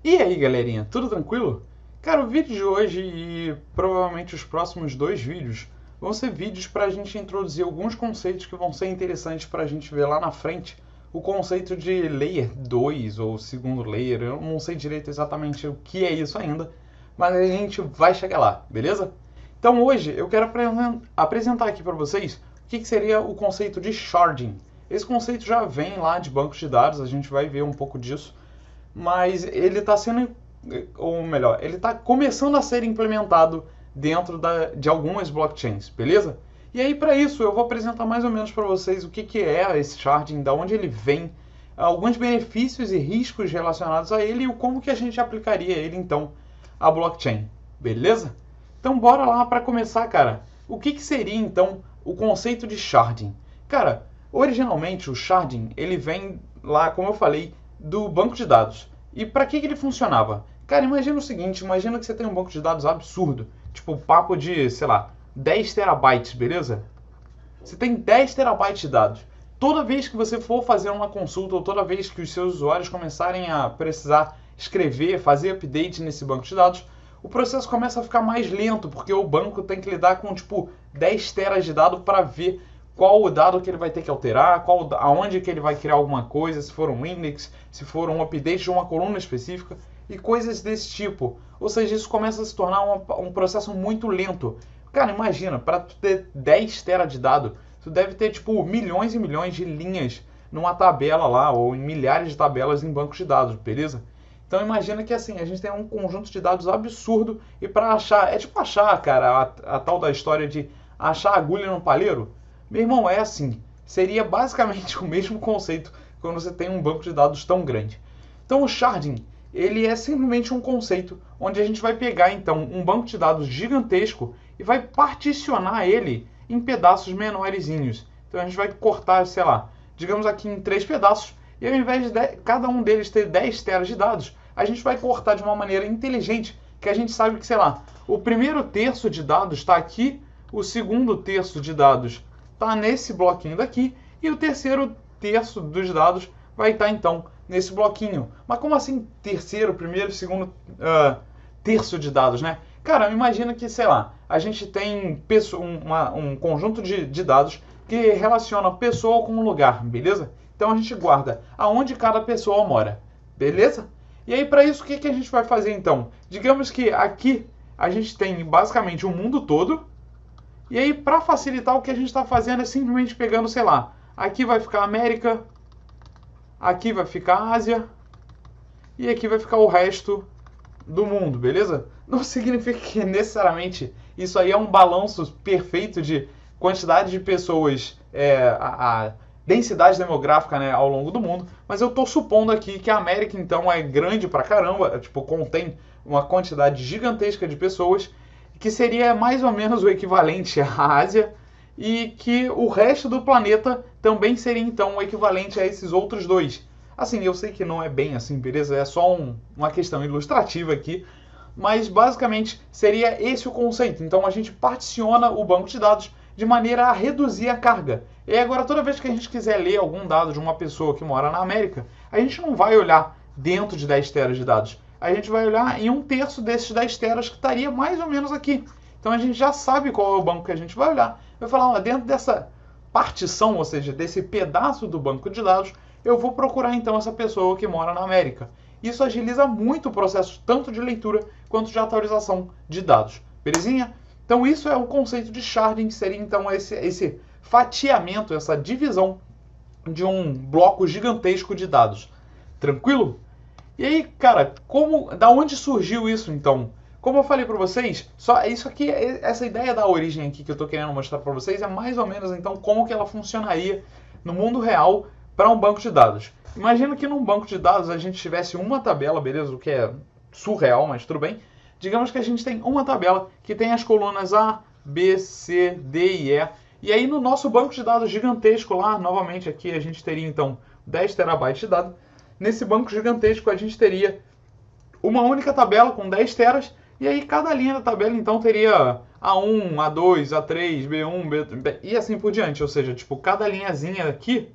E aí, galerinha, tudo tranquilo? Cara, o vídeo de hoje e provavelmente os próximos dois vídeos vão ser vídeos para a gente introduzir alguns conceitos que vão ser interessantes para a gente ver lá na frente. O conceito de Layer 2 ou segundo Layer, eu não sei direito exatamente o que é isso ainda, mas a gente vai chegar lá, beleza? Então hoje eu quero apresentar aqui para vocês o que seria o conceito de sharding. Esse conceito já vem lá de bancos de dados, a gente vai ver um pouco disso, mas ele está sendo, ou melhor, ele está começando a ser implementado dentro de algumas blockchains, beleza? E aí, para isso, eu vou apresentar mais ou menos para vocês o que é esse sharding, da onde ele vem, alguns benefícios e riscos relacionados a ele e como que a gente aplicaria ele, então, à blockchain, beleza? Então, bora lá para começar, cara. O que seria, então, o conceito de sharding? Cara, originalmente, o sharding, ele vem lá, como eu falei, do banco de dados. E para que ele funcionava? Cara, imagina o seguinte, imagina que você tem um banco de dados absurdo, tipo papo de, sei lá, 10 terabytes, beleza? Você tem 10 terabytes de dados. Toda vez que você for fazer uma consulta ou toda vez que os seus usuários começarem a precisar escrever, fazer update nesse banco de dados, o processo começa a ficar mais lento, porque o banco tem que lidar com tipo 10 teras de dados para ver qual o dado que ele vai ter que alterar, aonde que ele vai criar alguma coisa, se for um index, se for um update de uma coluna específica e coisas desse tipo. Ou seja, isso começa a se tornar um processo muito lento. Cara, imagina, para tu ter 10 tera de dado, tu deve ter tipo milhões e milhões de linhas numa tabela lá, ou em milhares de tabelas em bancos de dados, beleza? Então imagina que assim, a gente tem um conjunto de dados absurdo e para achar, é tipo achar, cara, a tal da história de achar agulha no palheiro. Meu irmão, é assim. Seria basicamente o mesmo conceito quando você tem um banco de dados tão grande. Então o sharding, ele é simplesmente um conceito onde a gente vai pegar então um banco de dados gigantesco e vai particionar ele em pedaços menorzinhos. Então a gente vai cortar, sei lá, digamos aqui em 3 pedaços e ao invés de cada um deles ter 10 teras de dados, a gente vai cortar de uma maneira inteligente que a gente sabe que, sei lá, o primeiro terço de dados está aqui, o segundo terço de dados está nesse bloquinho daqui e o terceiro terço dos dados vai estar então nesse bloquinho. Mas como assim terceiro, primeiro, segundo terço de dados, né? Cara, imagina que, sei lá, a gente tem um conjunto de dados que relaciona pessoa com um lugar, beleza? Então a gente guarda aonde cada pessoa mora, beleza? E aí para isso o que a gente vai fazer então? Digamos que aqui a gente tem basicamente o mundo todo. E aí, para facilitar, o que a gente está fazendo é simplesmente pegando, sei lá, aqui vai ficar América, aqui vai ficar Ásia e aqui vai ficar o resto do mundo, beleza? Não significa que necessariamente isso aí é um balanço perfeito de quantidade de pessoas, a densidade demográfica, né, ao longo do mundo, mas eu estou supondo aqui que a América então é grande pra caramba, tipo, contém uma quantidade gigantesca de pessoas, que seria mais ou menos o equivalente à Ásia, e que o resto do planeta também seria então o equivalente a esses outros dois. Assim, eu sei que não é bem assim, beleza? É só uma questão ilustrativa aqui, mas basicamente seria esse o conceito. Então a gente particiona o banco de dados de maneira a reduzir a carga. E agora, toda vez que a gente quiser ler algum dado de uma pessoa que mora na América, a gente não vai olhar dentro de 10 teras de dados. A gente vai olhar em um terço desses 10 teras que estaria mais ou menos aqui. Então a gente já sabe qual é o banco que a gente vai olhar. Vai falar, ó, dentro dessa partição, ou seja, desse pedaço do banco de dados, eu vou procurar então essa pessoa que mora na América. Isso agiliza muito o processo tanto de leitura quanto de atualização de dados. Belezinha? Então isso é o conceito de sharding, que seria então esse fatiamento, essa divisão de um bloco gigantesco de dados. Tranquilo? E aí, cara, da onde surgiu isso então? Como eu falei para vocês, só isso aqui, essa ideia da origem aqui que eu estou querendo mostrar para vocês é mais ou menos então como que ela funcionaria no mundo real para um banco de dados. Imagina que num banco de dados a gente tivesse uma tabela, beleza? O que é surreal, mas tudo bem. Digamos que a gente tem uma tabela que tem as colunas A, B, C, D e E. E aí no nosso banco de dados gigantesco lá, novamente aqui a gente teria então 10 terabytes de dados. Nesse banco gigantesco a gente teria uma única tabela com 10 teras. E aí cada linha da tabela então teria A1, A2, A3, B1, B, e assim por diante. Ou seja, tipo, cada linhazinha aqui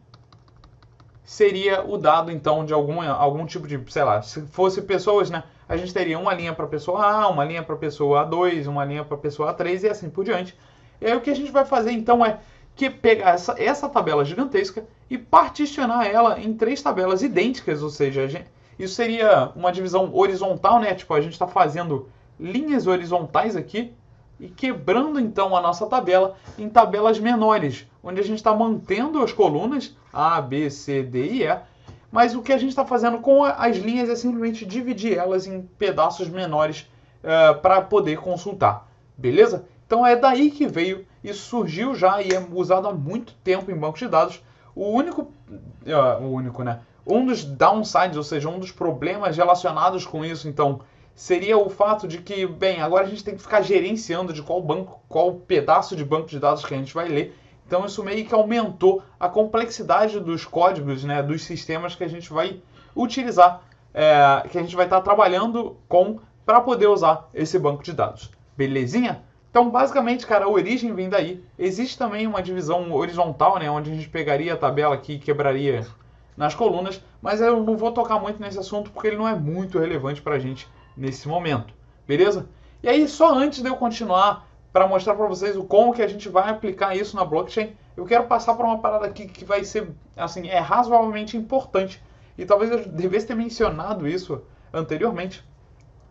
seria o dado, então, de algum tipo de, sei lá, se fosse pessoas, né, a gente teria uma linha para a pessoa A, uma linha para a pessoa A2, uma linha para a pessoa A3 e assim por diante. E aí o que a gente vai fazer, então, é que pegar essa tabela gigantesca e particionar ela em 3 tabelas idênticas, ou seja, isso seria uma divisão horizontal, né, tipo, a gente está fazendo linhas horizontais aqui, e quebrando então a nossa tabela em tabelas menores, onde a gente está mantendo as colunas A, B, C, D e E, mas o que a gente está fazendo com as linhas é simplesmente dividir elas em pedaços menores para poder consultar, beleza? Então é daí que veio, isso surgiu já e é usado há muito tempo em bancos de dados. Um dos downsides, ou seja, um dos problemas relacionados com isso, então, seria o fato de que, bem, agora a gente tem que ficar gerenciando de qual pedaço de banco de dados que a gente vai ler. Então isso meio que aumentou a complexidade dos códigos, né, dos sistemas que a gente vai utilizar, que a gente vai estar trabalhando com para poder usar esse banco de dados. Belezinha? Então, basicamente, cara, a origem vem daí. Existe também uma divisão horizontal, né, onde a gente pegaria a tabela aqui e quebraria nas colunas, mas eu não vou tocar muito nesse assunto porque ele não é muito relevante para a gente nesse momento, beleza? E aí, só antes de eu continuar para mostrar para vocês como que a gente vai aplicar isso na blockchain, eu quero passar para uma parada aqui que vai ser, assim, razoavelmente importante. E talvez eu devesse ter mencionado isso anteriormente,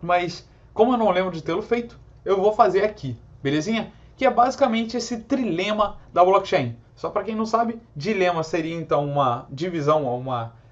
mas como eu não lembro de tê-lo feito, eu vou fazer aqui, belezinha? Que é basicamente esse trilema da blockchain. Só para quem não sabe, dilema seria então uma divisão,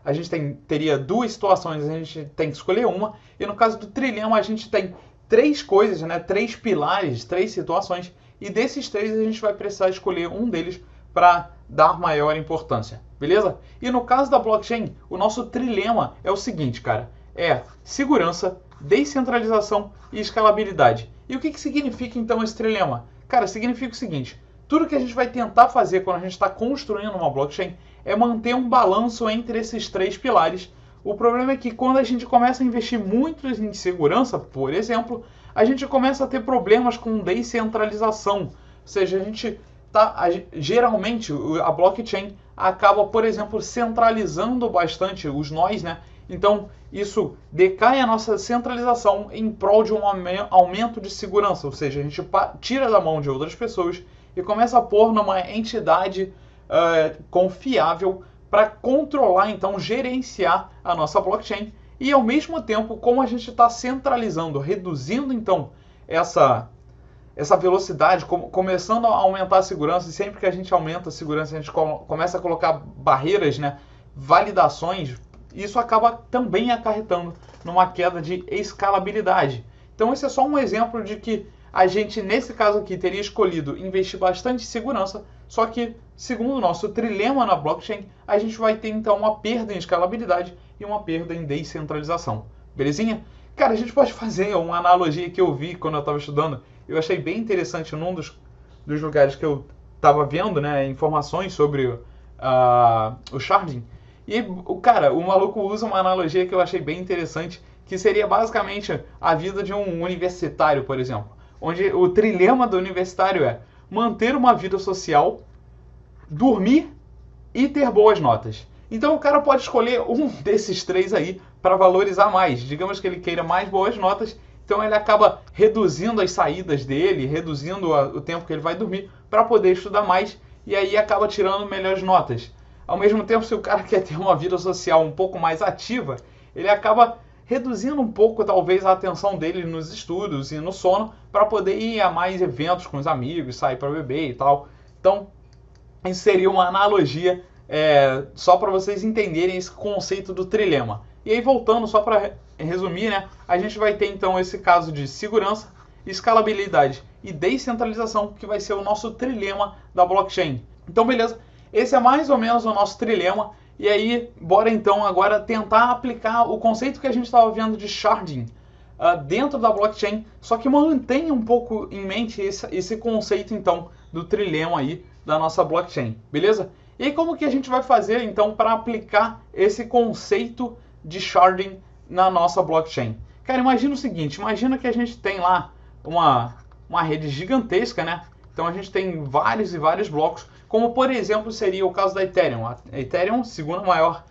a gente teria 2 situações, a gente tem que escolher uma, e no caso do trilema a gente tem 3 coisas, né, 3 pilares, 3 situações, e desses 3 a gente vai precisar escolher um deles para dar maior importância, beleza? E no caso da blockchain, o nosso trilema é o seguinte, cara, é segurança, descentralização e escalabilidade. E o que significa então esse trilema? Cara, significa o seguinte, tudo que a gente vai tentar fazer quando a gente está construindo uma blockchain é manter um balanço entre esses 3 pilares. O problema é que quando a gente começa a investir muito em segurança, por exemplo, a gente começa a ter problemas com descentralização. Ou seja, geralmente a blockchain acaba, por exemplo, centralizando bastante os nós, né? Então, isso decai a nossa centralização em prol de um aumento de segurança. Ou seja, a gente tira da mão de outras pessoas e começa a pôr numa entidade confiável para controlar, então, gerenciar a nossa blockchain. E, ao mesmo tempo, como a gente está centralizando, reduzindo, então, essa velocidade, começando a aumentar a segurança, e sempre que a gente aumenta a segurança, a gente começa a colocar barreiras, né, validações, isso acaba também acarretando numa queda de escalabilidade. Então esse é só um exemplo de que a gente, nesse caso aqui, teria escolhido investir bastante em segurança, só que, segundo o nosso trilema na blockchain, a gente vai ter então uma perda em escalabilidade e uma perda em descentralização. Belezinha? Cara, a gente pode fazer uma analogia que eu vi quando eu estava estudando. Eu achei bem interessante num dos lugares que eu estava vendo, né, informações sobre o sharding. E, o maluco usa uma analogia que eu achei bem interessante, que seria basicamente a vida de um universitário, por exemplo. Onde o trilema do universitário é manter uma vida social, dormir e ter boas notas. Então o cara pode escolher um desses 3 aí para valorizar mais. Digamos que ele queira mais boas notas, então ele acaba reduzindo as saídas dele, reduzindo o tempo que ele vai dormir para poder estudar mais e aí acaba tirando melhores notas. Ao mesmo tempo, se o cara quer ter uma vida social um pouco mais ativa, ele acaba reduzindo um pouco, talvez, a atenção dele nos estudos e no sono para poder ir a mais eventos com os amigos, sair para beber e tal. Então, isso seria uma analogia só para vocês entenderem esse conceito do trilema. E aí, voltando, só para resumir, né, a gente vai ter, então, esse caso de segurança, escalabilidade e descentralização, que vai ser o nosso trilema da blockchain. Então, beleza. Esse é mais ou menos o nosso trilema. E aí, bora então agora tentar aplicar o conceito que a gente estava vendo de sharding dentro da blockchain, só que mantenha um pouco em mente esse conceito então do trilema aí da nossa blockchain, beleza? E aí como que a gente vai fazer então para aplicar esse conceito de sharding na nossa blockchain? Cara, imagina o seguinte, imagina que a gente tem lá uma rede gigantesca, né? Então a gente tem vários e vários blocos, como por exemplo seria o caso da Ethereum. A Ethereum, segunda maior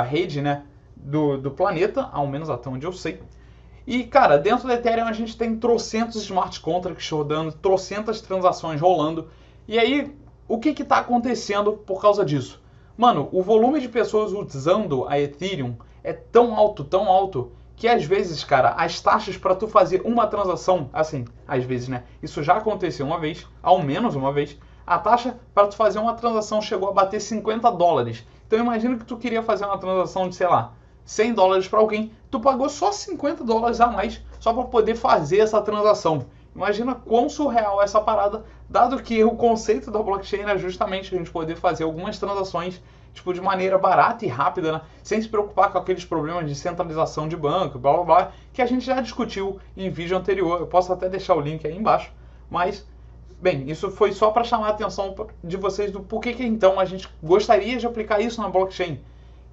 rede, né, do planeta, ao menos até onde eu sei. E, cara, dentro do Ethereum a gente tem trocentos smart contracts rodando, trocentas transações rolando. E aí, o que está acontecendo por causa disso? Mano, o volume de pessoas usando a Ethereum é tão alto, que às vezes, cara, as taxas para tu fazer uma transação, assim, às vezes, né? Isso já aconteceu uma vez, ao menos uma vez. A taxa para tu fazer uma transação chegou a bater $50. Então imagina que tu queria fazer uma transação de, sei lá, $100 para alguém, tu pagou só $50 a mais só para poder fazer essa transação. Imagina quão surreal é essa parada, dado que o conceito da blockchain é justamente a gente poder fazer algumas transações tipo, de maneira barata e rápida, né? Sem se preocupar com aqueles problemas de centralização de banco, blá blá blá, que a gente já discutiu em vídeo anterior. Eu posso até deixar o link aí embaixo, mas, bem, isso foi só para chamar a atenção de vocês do porquê que então a gente gostaria de aplicar isso na blockchain.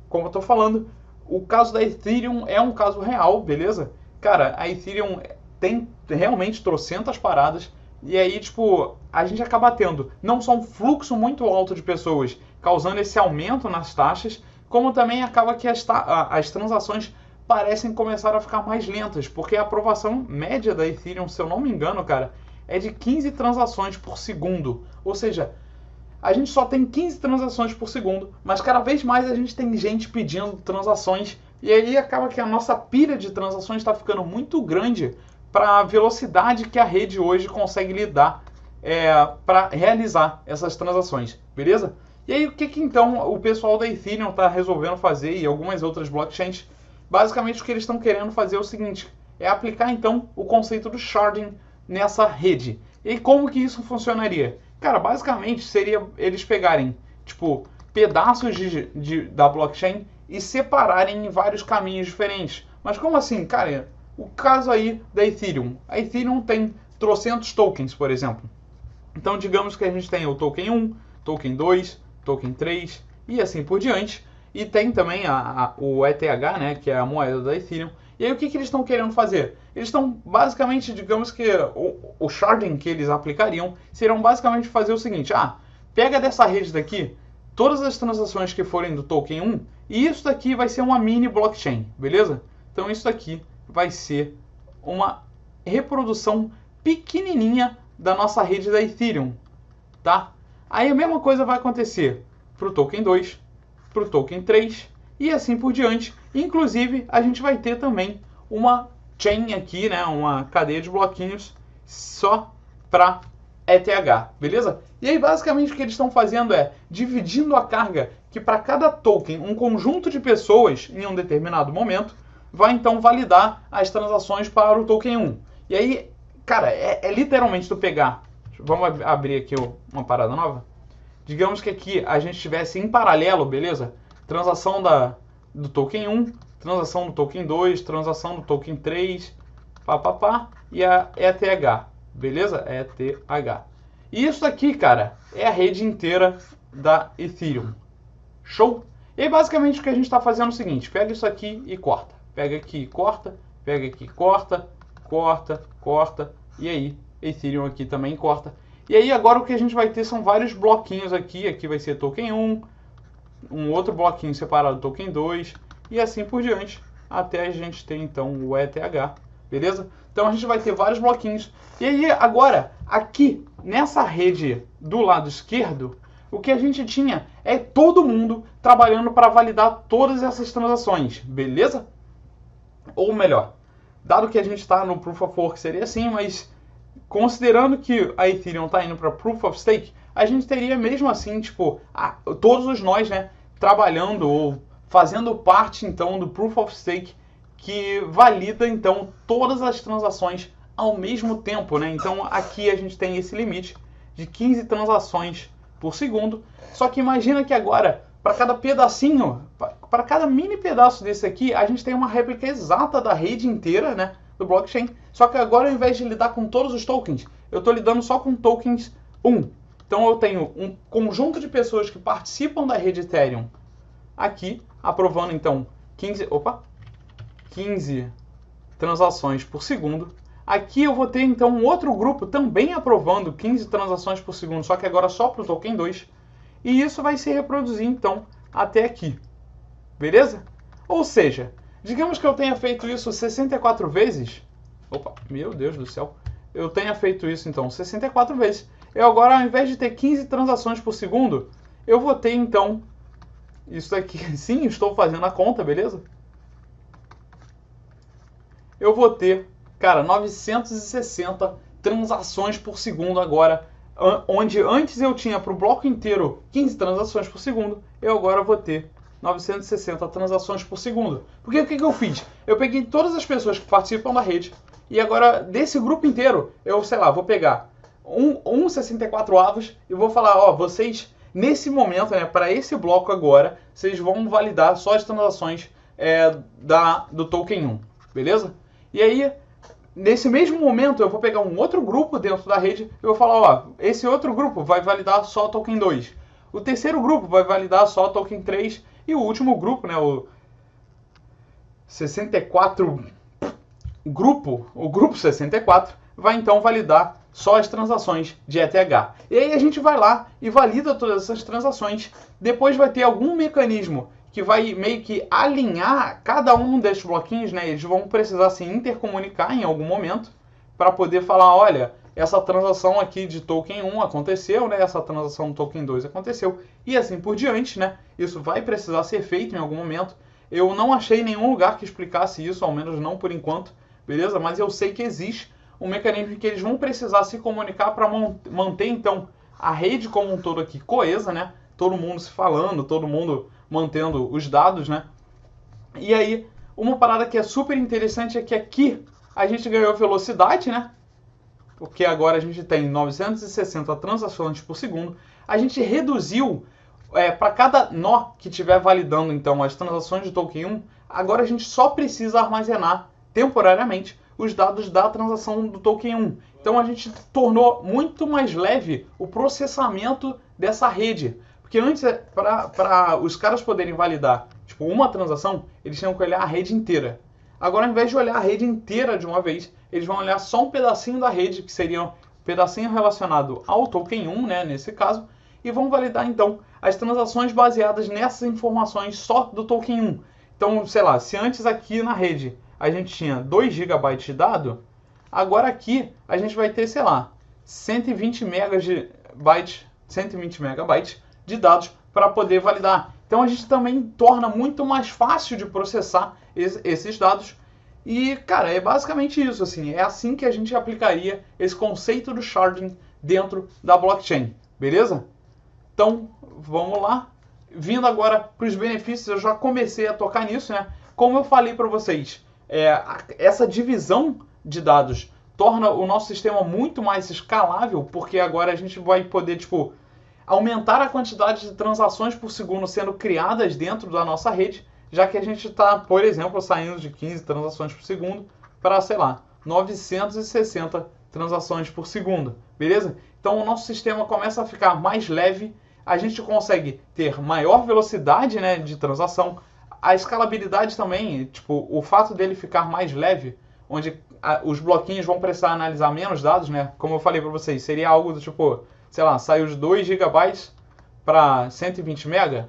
Como eu estou falando, o caso da Ethereum é um caso real, beleza? Cara, a Ethereum tem realmente trocentas paradas, e aí, tipo, a gente acaba tendo não só um fluxo muito alto de pessoas causando esse aumento nas taxas, como também acaba que as transações parecem começar a ficar mais lentas, porque a aprovação média da Ethereum, se eu não me engano, cara, é de 15 transações por segundo. Ou seja, a gente só tem 15 transações por segundo, mas cada vez mais a gente tem gente pedindo transações, e aí acaba que a nossa pilha de transações está ficando muito grande para a velocidade que a rede hoje consegue lidar para realizar essas transações, beleza? E aí o que então o pessoal da Ethereum está resolvendo fazer e algumas outras blockchains? Basicamente o que eles estão querendo fazer é o seguinte, é aplicar então o conceito do sharding nessa rede. E como que isso funcionaria? Cara, basicamente seria eles pegarem tipo pedaços da blockchain e separarem em vários caminhos diferentes. Mas como assim, cara? O caso aí da Ethereum. A Ethereum tem trocentos tokens, por exemplo. Então digamos que a gente tem o token 1, token 2, token 3 e assim por diante. E tem também o ETH, né, que é a moeda da Ethereum. E aí o que eles estão querendo fazer? Eles estão basicamente, digamos que o sharding que eles aplicariam seriam basicamente fazer o seguinte. Pega dessa rede daqui todas as transações que forem do token 1 e isso daqui vai ser uma mini blockchain, beleza? Então isso daqui vai ser uma reprodução pequenininha da nossa rede da Ethereum, tá? Aí a mesma coisa vai acontecer para o token 2, para o token 3 e assim por diante. Inclusive, a gente vai ter também uma chain aqui, né, uma cadeia de bloquinhos só para ETH, beleza? E aí, basicamente, o que eles estão fazendo é dividindo a carga que para cada token, um conjunto de pessoas, em um determinado momento, vai então validar as transações para o token 1. E aí, cara, é literalmente tu pegar... Vamos abrir aqui uma parada nova. Digamos que aqui a gente tivesse em paralelo, beleza? Transação do token 1, transação do token 2, transação do token 3, e a ETH, beleza? ETH. E isso aqui, cara, é a rede inteira da Ethereum. Show? E aí, basicamente, o que a gente está fazendo é o seguinte. Pega isso aqui e corta. Pega aqui e corta. Pega aqui e corta. Corta, corta. E aí, Ethereum aqui também corta. E aí, agora o que a gente vai ter são vários bloquinhos aqui. Aqui vai ser token 1. Um outro bloquinho separado, token 2. E assim por diante. Até a gente ter, então, o ETH. Beleza? Então, a gente vai ter vários bloquinhos. E aí, agora, aqui, nessa rede do lado esquerdo, o que a gente tinha é todo mundo trabalhando para validar todas essas transações, beleza? Ou melhor, dado que a gente está no Proof of Work seria assim, mas considerando que a Ethereum está indo para Proof of Stake, a gente teria mesmo assim, tipo, todos os nós, né, trabalhando ou fazendo parte então do Proof of Stake que valida então todas as transações ao mesmo tempo, né? Então aqui a gente tem esse limite de 15 transações por segundo. Só que imagina que agora, para cada pedacinho, para cada mini pedaço desse aqui, a gente tem uma réplica exata da rede inteira, né, do blockchain. Só que agora, ao invés de lidar com todos os tokens, eu estou lidando só com tokens 1. Então eu tenho um conjunto de pessoas que participam da rede Ethereum aqui, aprovando então 15 transações por segundo. Aqui eu vou ter então um outro grupo também aprovando 15 transações por segundo, só que agora só para o token 2. E isso vai se reproduzir então até aqui. beleza? Ou seja, digamos que eu tenha feito isso 64 vezes. Opa, meu Deus do céu. Eu tenha feito isso então 64 vezes. Eu agora, ao invés de ter 15 transações por segundo, eu vou ter então isso aqui. Sim, estou fazendo a conta, beleza? Eu vou ter, cara, 960 transações por segundo agora, onde antes eu tinha para o bloco inteiro 15 transações por segundo, eu agora vou ter 960 transações por segundo. Porque o que eu fiz? Eu peguei todas as pessoas que participam da rede e agora desse grupo inteiro, eu, sei lá, vou pegar um 64 avos e vou falar, ó, vocês, nesse momento, né, para esse bloco agora, vocês vão validar só as transações do token 1, beleza? E aí, nesse mesmo momento, eu vou pegar um outro grupo dentro da rede e vou falar, ó, esse outro grupo vai validar só o token 2. O terceiro grupo vai validar só o token 3. E o último grupo, né, o 64 grupo, o grupo 64, vai então validar só as transações de ETH. E aí a gente vai lá e valida todas essas transações. Depois vai ter algum mecanismo que vai meio que alinhar cada um desses bloquinhos, né? Eles vão precisar se intercomunicar em algum momento para poder falar, olha, essa transação aqui de token 1 aconteceu, né? Essa transação do token 2 aconteceu e assim por diante, né? Isso vai precisar ser feito em algum momento. Eu não achei nenhum lugar que explicasse isso, ao menos não por enquanto, beleza? Mas eu sei que existe um mecanismo que eles vão precisar se comunicar para manter então a rede como um todo aqui coesa, né? Todo mundo se falando, todo mundo mantendo os dados, né? E aí, uma parada que é super interessante é que aqui a gente ganhou velocidade, né? Porque agora a gente tem 960 transações por segundo. A gente reduziu para cada nó que estiver validando então as transações de token 1, agora a gente só precisa armazenar temporariamente os dados da transação do token 1. Então a gente tornou muito mais leve o processamento dessa rede. Porque antes, para os caras poderem validar tipo, uma transação, eles tinham que olhar a rede inteira. Agora, ao invés de olhar a rede inteira de uma vez, eles vão olhar só um pedacinho da rede, que seria um pedacinho relacionado ao token 1, né, nesse caso, e vão validar, então, as transações baseadas nessas informações só do token 1. Então, sei lá, se antes aqui na rede a gente tinha 2 GB de dado, agora aqui a gente vai ter, sei lá, 120 megabytes de dados para poder validar. Então a gente também torna muito mais fácil de processar esses dados. E, cara, é basicamente isso, assim. É assim que a gente aplicaria esse conceito do sharding dentro da blockchain, beleza? Então, vamos lá. Vindo agora para os benefícios, eu já comecei a tocar nisso, né? Como eu falei para vocês, essa divisão de dados torna o nosso sistema muito mais escalável, porque agora a gente vai poder, tipo, aumentar a quantidade de transações por segundo sendo criadas dentro da nossa rede, já que a gente está, por exemplo, saindo de 15 transações por segundo para, sei lá, 960 transações por segundo, beleza? Então o nosso sistema começa a ficar mais leve, a gente consegue ter maior velocidade, né, de transação, a escalabilidade também, tipo, o fato dele ficar mais leve, onde os bloquinhos vão precisar analisar menos dados, né? Como eu falei para vocês, seria algo do tipo, sei lá, saiu de 2 GB para 120 MB.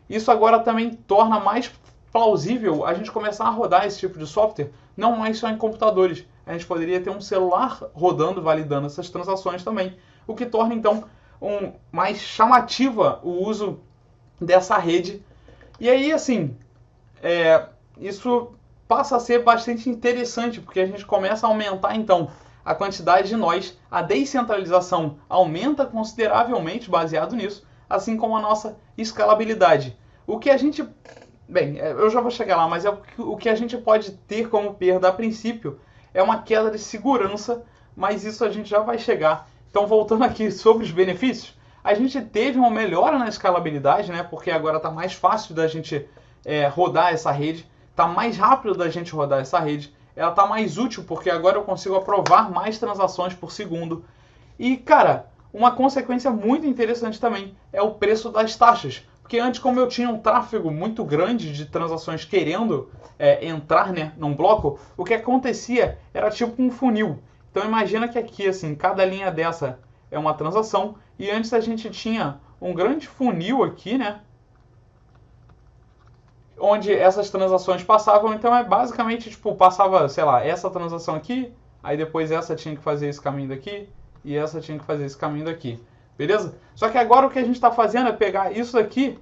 Isso agora também torna mais plausível a gente começar a rodar esse tipo de software, não mais só em computadores. A gente poderia ter um celular rodando, validando essas transações também, o que torna então mais chamativa o uso dessa rede. E aí, assim, isso passa a ser bastante interessante, porque a gente começa a aumentar então a quantidade de nós, a descentralização aumenta consideravelmente baseado nisso, assim como a nossa escalabilidade. O que a gente... Bem, eu já vou chegar lá, mas o que a gente pode ter como perda a princípio é uma queda de segurança, mas isso a gente já vai chegar. Então, voltando aqui sobre os benefícios, a gente teve uma melhora na escalabilidade, né? Porque agora está mais fácil da gente rodar essa rede, está mais rápido da gente rodar essa rede, ela está mais útil porque agora eu consigo aprovar mais transações por segundo. E, cara, uma consequência muito interessante também é o preço das taxas. Porque antes, como eu tinha um tráfego muito grande de transações querendo entrar, né, num bloco, o que acontecia era tipo um funil. Então imagina que aqui, assim, cada linha dessa é uma transação. E antes a gente tinha um grande funil aqui, né? onde essas transações passavam. Então é basicamente, tipo, passava, sei lá, essa transação aqui, aí depois essa tinha que fazer esse caminho daqui, e essa tinha que fazer esse caminho daqui. Beleza? Só que agora o que a gente está fazendo é pegar isso daqui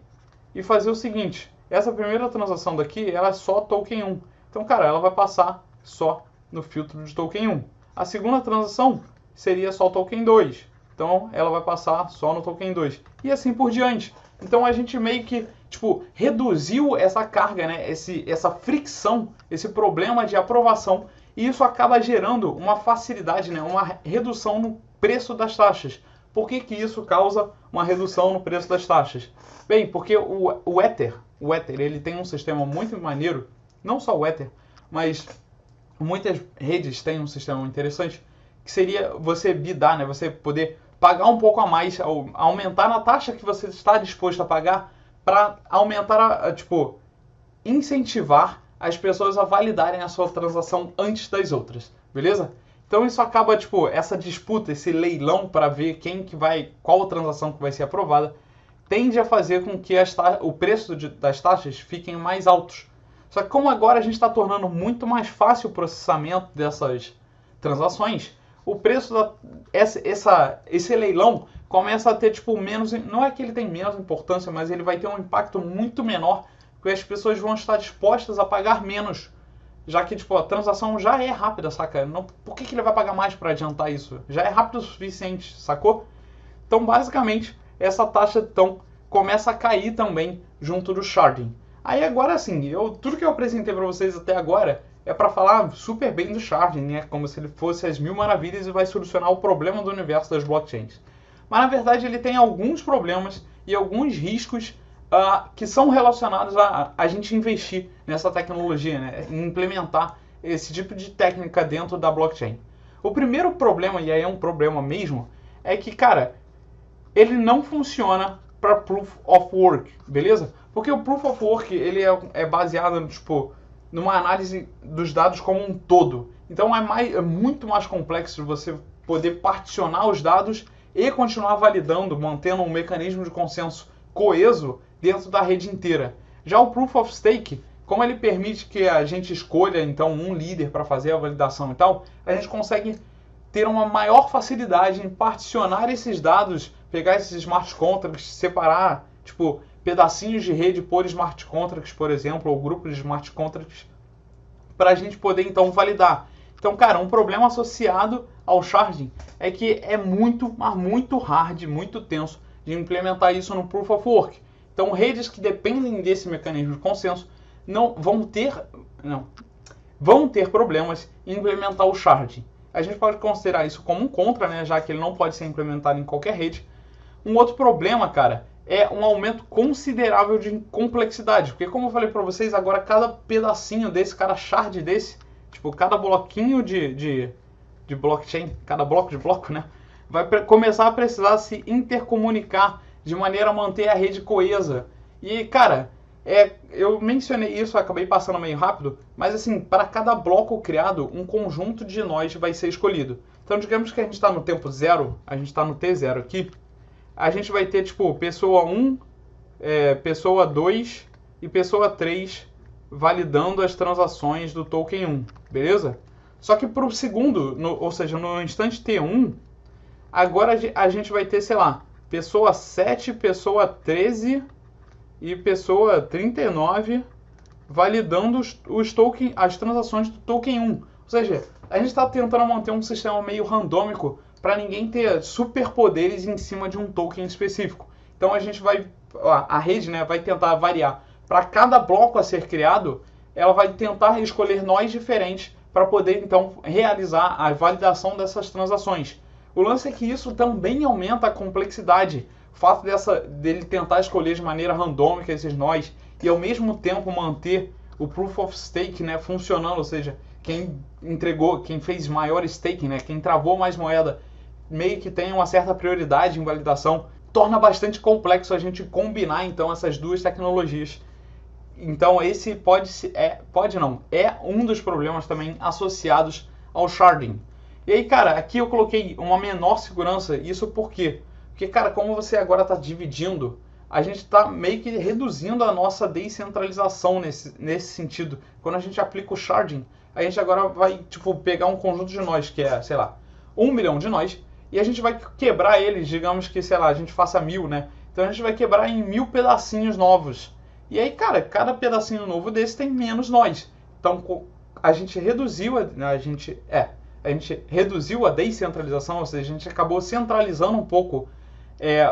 e fazer o seguinte. Essa primeira transação daqui, ela é só token 1. Então, cara, ela vai passar só no filtro de token 1. A segunda transação seria só token 2. Então, ela vai passar só no token 2. E assim por diante. Então, a gente meio que, tipo, reduziu essa carga, né? Essa fricção, esse problema de aprovação. E isso acaba gerando uma facilidade, né? Uma redução no preço das taxas. Por que que isso causa uma redução no preço das taxas? Bem, porque o Ether, ele tem um sistema muito maneiro. Não só o Ether, mas muitas redes têm um sistema interessante, que seria você bidar, né? Você poder pagar um pouco a mais, aumentar a taxa que você está disposto a pagar para aumentar, tipo, incentivar as pessoas a validarem a sua transação antes das outras, beleza? Então isso acaba, tipo, essa disputa, esse leilão para ver qual transação que vai ser aprovada, tende a fazer com que o preço das taxas fiquem mais altos. Só que como agora a gente está tornando muito mais fácil o processamento dessas transações, o preço esse leilão começa a ter, tipo, menos... Não é que ele tem menos importância, mas ele vai ter um impacto muito menor, porque as pessoas vão estar dispostas a pagar menos, já que, tipo, a transação já é rápida, saca? Por que ele vai pagar mais para adiantar isso? Já é rápido o suficiente, sacou? Então, basicamente, essa taxa então começa a cair também junto do sharding. Aí agora sim, tudo que eu apresentei para vocês até agora é para falar super bem do sharding, né? Como se ele fosse as mil maravilhas e vai solucionar o problema do universo das blockchains. Mas na verdade ele tem alguns problemas e alguns riscos que são relacionados a gente investir nessa tecnologia, né? Em implementar esse tipo de técnica dentro da blockchain. O primeiro problema, e aí é um problema mesmo, é que, cara, ele não funciona para Proof of Work, beleza? Porque o Proof of Work ele é baseado tipo, numa análise dos dados como um todo. Então é muito mais complexo você poder particionar os dados e continuar validando, mantendo um mecanismo de consenso coeso dentro da rede inteira. Já o Proof of Stake, como ele permite que a gente escolha então um líder para fazer a validação e tal, a gente consegue ter uma maior facilidade em particionar esses dados, pegar esses smart contracts, separar, tipo, pedacinhos de rede por smart contracts, por exemplo, ou grupos de smart contracts, para a gente poder então validar. Então, cara, um problema associado ao sharding é que é muito, mas muito hard, muito tenso de implementar isso no Proof of Work. Então, redes que dependem desse mecanismo de consenso vão ter problemas em implementar o sharding. A gente pode considerar isso como um contra, né, já que ele não pode ser implementado em qualquer rede. Um outro problema, cara, é um aumento considerável de complexidade. Porque, como eu falei para vocês, agora cada pedacinho desse, cada shard desse, tipo, cada bloquinho de blockchain, cada bloco de bloco, né, vai começar a precisar se intercomunicar de maneira a manter a rede coesa. E, cara, eu mencionei isso, acabei passando meio rápido, mas assim, para cada bloco criado, um conjunto de nós vai ser escolhido. Então, digamos que a gente está no tempo 0, a gente está no T0 aqui, a gente vai ter, tipo, pessoa 1, pessoa 2 e pessoa 3 validando as transações do token 1, beleza? Só que para o segundo, ou seja, no instante T1, agora a gente vai ter, sei lá, pessoa 7, pessoa 13 e pessoa 39 validando as transações do token 1. Ou seja, a gente está tentando manter um sistema meio randômico para ninguém ter superpoderes em cima de um token específico. Então a rede, né, vai tentar variar. Para cada bloco a ser criado, ela vai tentar escolher nós diferentes para poder então realizar a validação dessas transações. O lance é que isso também aumenta a complexidade. O fato dele tentar escolher de maneira randômica esses nós e ao mesmo tempo manter o Proof of Stake, né, funcionando, ou seja, quem fez maior staking, né, quem travou mais moeda, meio que tem uma certa prioridade em validação, torna bastante complexo a gente combinar então essas duas tecnologias. Então esse é um dos problemas também associados ao sharding. E aí, cara, aqui eu coloquei uma menor segurança. Isso por quê? Porque, cara, como você agora está dividindo a gente está meio que reduzindo a nossa descentralização nesse sentido. Quando a gente aplica o sharding, a gente agora vai tipo, pegar um conjunto de nós, que é, sei lá, 1 milhão de nós, e a gente vai quebrar eles, digamos que, sei lá, a gente faça 1000, né? Então a gente vai quebrar em 1000 pedacinhos novos. E aí, cara, cada pedacinho novo desse tem menos nós. Então a gente reduziu a gente reduziu a descentralização, ou seja, a gente acabou centralizando um pouco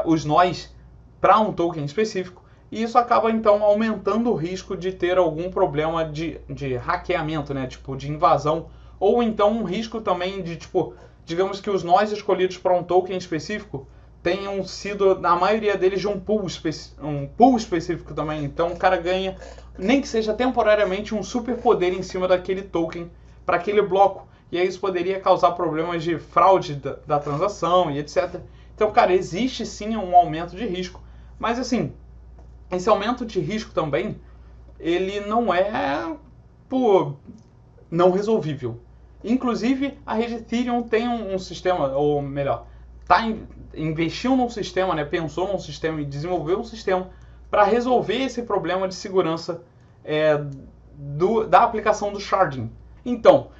os nós para um token específico, e isso acaba então aumentando o risco de ter algum problema de hackeamento, né, tipo de invasão, ou então um risco também de tipo, digamos que os nós escolhidos para um token específico tenham sido, na maioria deles, de um pool específico também. Então o cara ganha, nem que seja temporariamente, um superpoder em cima daquele token para aquele bloco. E aí isso poderia causar problemas de fraude da transação e etc. Então, cara, existe sim um aumento de risco. Mas assim, esse aumento de risco também, ele não é não resolvível. Inclusive, a rede Ethereum tem um sistema, ou melhor, investiu num sistema, né, pensou num sistema e desenvolveu um sistema para resolver esse problema de segurança da aplicação do sharding. Então,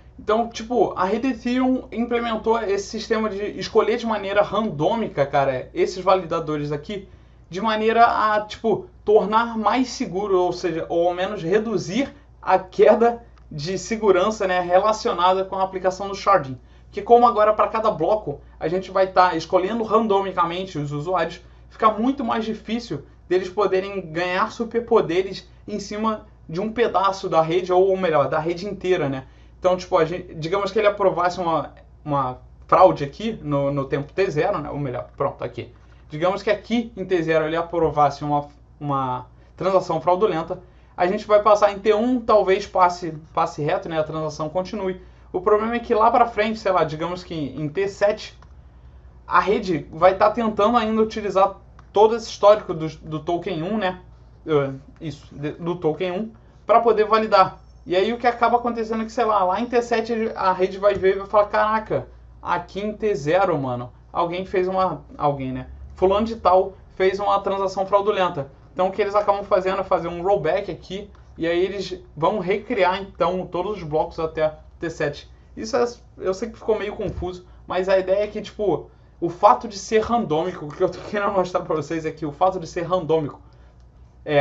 tipo, a rede Ethereum implementou esse sistema de escolher de maneira randômica, cara, esses validadores aqui, de maneira a, tipo, tornar mais seguro, ou seja, ou ao menos reduzir a queda de segurança, né, relacionada com a aplicação do sharding. Que como agora para cada bloco a gente vai estar escolhendo randomicamente os usuários, fica muito mais difícil deles poderem ganhar superpoderes em cima de um pedaço da rede, ou melhor, da rede inteira, né? Então, tipo, digamos que ele aprovasse uma fraude aqui no tempo T0, né? Ou melhor, pronto, aqui. Digamos que aqui em T0 ele aprovasse uma transação fraudulenta, a gente vai passar em T1, talvez passe reto, né? A transação continue. O problema é que lá para frente, sei lá, digamos que em T7, a rede vai estar tentando ainda utilizar todo esse histórico do token 1, né? Do token 1, para poder validar. E aí o que acaba acontecendo é que, sei lá em T7 a rede vai ver e vai falar, caraca, aqui em T0, mano, alguém, né? Fulano de tal fez uma transação fraudulenta. Então o que eles acabam fazendo é fazer um rollback aqui, e aí eles vão recriar então todos os blocos até T7. Isso eu sei que ficou meio confuso, mas a ideia é que, tipo, o fato de ser randômico, o que eu tô querendo mostrar para vocês é que o fato de ser randômico,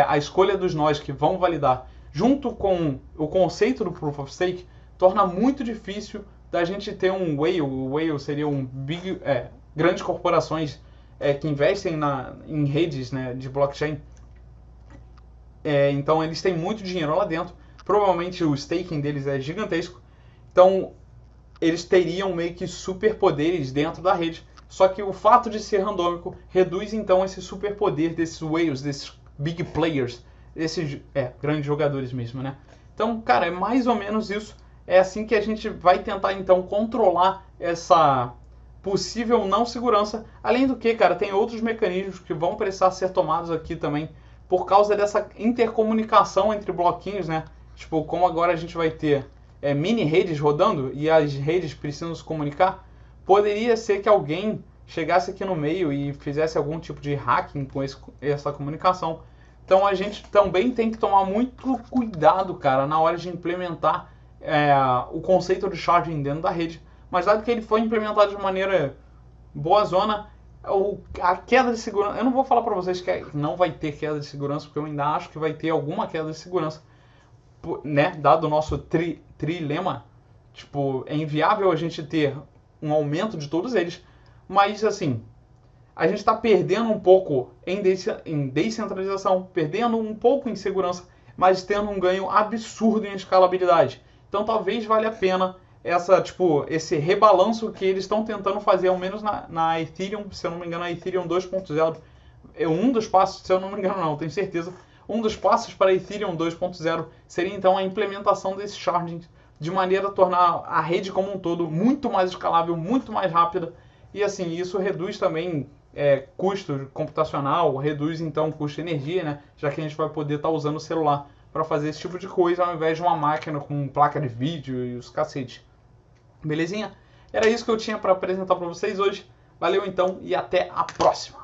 a escolha dos nós que vão validar, junto com o conceito do Proof of Stake, torna muito difícil da gente ter um whale. O whale seria grandes corporações que investem em redes, né, de blockchain. Então eles têm muito dinheiro lá dentro, provavelmente o staking deles é gigantesco, então eles teriam meio que superpoderes dentro da rede, só que o fato de ser randômico reduz então esse superpoder desses whales, desses big players, desses grandes jogadores mesmo, né? Então, cara, é mais ou menos isso. É assim que a gente vai tentar então controlar essa possível não segurança. Além do que, cara, tem outros mecanismos que vão precisar ser tomados aqui também por causa dessa intercomunicação entre bloquinhos, né? Tipo, como agora a gente vai ter mini redes rodando e as redes precisam se comunicar, poderia ser que alguém chegasse aqui no meio e fizesse algum tipo de hacking com essa comunicação. Então a gente também tem que tomar muito cuidado, cara, na hora de implementar o conceito de sharding dentro da rede. Mas dado que ele foi implementado de maneira boazona, a queda de segurança... Eu não vou falar para vocês que não vai ter queda de segurança, porque eu ainda acho que vai ter alguma queda de segurança, né? Dado o nosso trilema, tipo, é inviável a gente ter um aumento de todos eles, mas assim, a gente está perdendo um pouco em descentralização, perdendo um pouco em segurança, mas tendo um ganho absurdo em escalabilidade. Então talvez valha a pena esse rebalanço que eles estão tentando fazer, ao menos na Ethereum, se eu não me engano, a Ethereum 2.0 é um dos passos, se eu não me engano não, tenho certeza, um dos passos para a Ethereum 2.0 seria então a implementação desse sharding, de maneira a tornar a rede como um todo muito mais escalável, muito mais rápida, e assim, isso reduz também custo computacional, reduz então o custo de energia, né? Já que a gente vai poder estar usando o celular para fazer esse tipo de coisa ao invés de uma máquina com placa de vídeo e os cacete. Belezinha? Era isso que eu tinha para apresentar para vocês hoje. Valeu então e até a próxima!